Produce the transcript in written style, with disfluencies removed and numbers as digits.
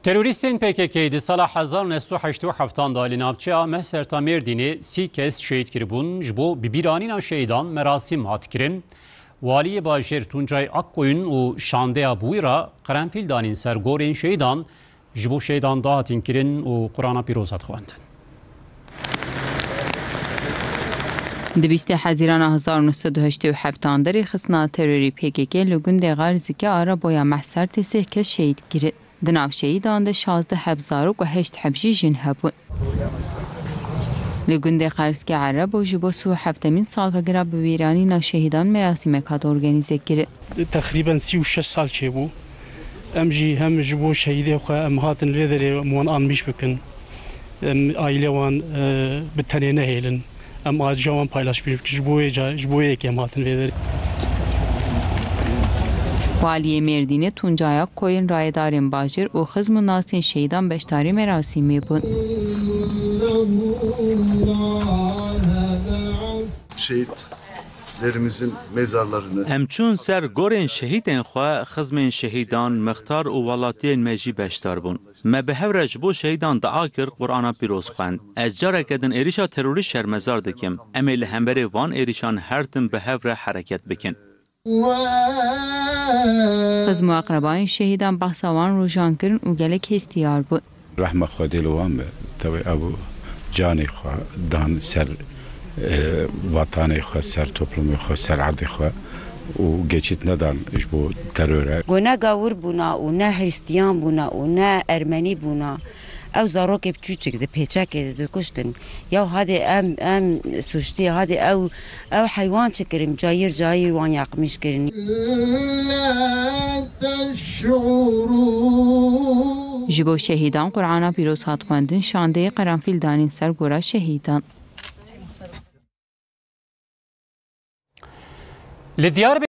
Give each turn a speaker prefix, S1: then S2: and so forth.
S1: Teröristên PKK di sala 1987 da li navçeya Mehserta Mêrdînê 3 kes şehîd kiribûn ji bo bibîranîna şehîdan merasîm hat kirin. Waliyê Bajêr Tuncay Akkoyun û şandeya bûyî ra qerenfîl danîn ser gorên şehîdan ji bo şehîdan dahatin kirin û Qur'ana pîroz hat xwendin.
S2: Di 20 Hezîrana 1987 derê xistina terorî PKK li gundê Garzîkê araboya Mehsertê 3 kes şehîd kirin. Di nav şehîdan de 16 hebzarok û 8 heb jî jin hebûn. Li gundê Garzîkê Erebo ji bo 37 salvegera bivîranîna şehîdan merasîmek hat organize kirin.
S3: Teqrîben 36 sal çêbû. Em jî hem ji bo şehîdê xwe em hatin lê derê wan anmış bikin. Aile wan bi tenê nehêlin. Em aciya wan paylaşbîr bikin ji bo yekê em hatin lê derê.
S2: Waliyê Mêrdînê Tuncay Akkoyun rayedarên Bajêr û xizm û nasên şehîdan beşdarî merasîmê bûn.
S4: Şehitlerimizin mezarlarını
S5: Em çûn ser gorên şehîdên xwe, xizmên şehîdan, mixtar û welatiyên me jî beşdar bûn. Me bi hev re ji bo şehîdan dua kir, Qur'ana pîroz xwend. Ez careke din êrişa terorî şermezar dikim. Em ê li hemberê van êrişan her tim bi hev re hereket bikin.
S2: Xizm û aqrebayên şehîdan behsa wan rojan kirin û gelek hestiyar bûn.
S6: Rahmet xwe dêl wan be tevê ew canê xwe dan ser vatanê xwe, ser toplumê xwe, ser erdê xwe û geçît nedan ji bo terore.
S7: Gu ne gawir bûna û ne Hristiyan bûna û ne Ermenî bûna. Ew zarokê biçûçik di pêçekê dikuştin. Ya hadê em suçtî hadê ew heywan çikirin cayîr wan yaqmiş kirin.
S2: Ji bo şehîdan Qur'ana pîroz hat xwendin şandeyê qerenfîl danîn ser gora şehîdan.
S1: Li Diyarbekir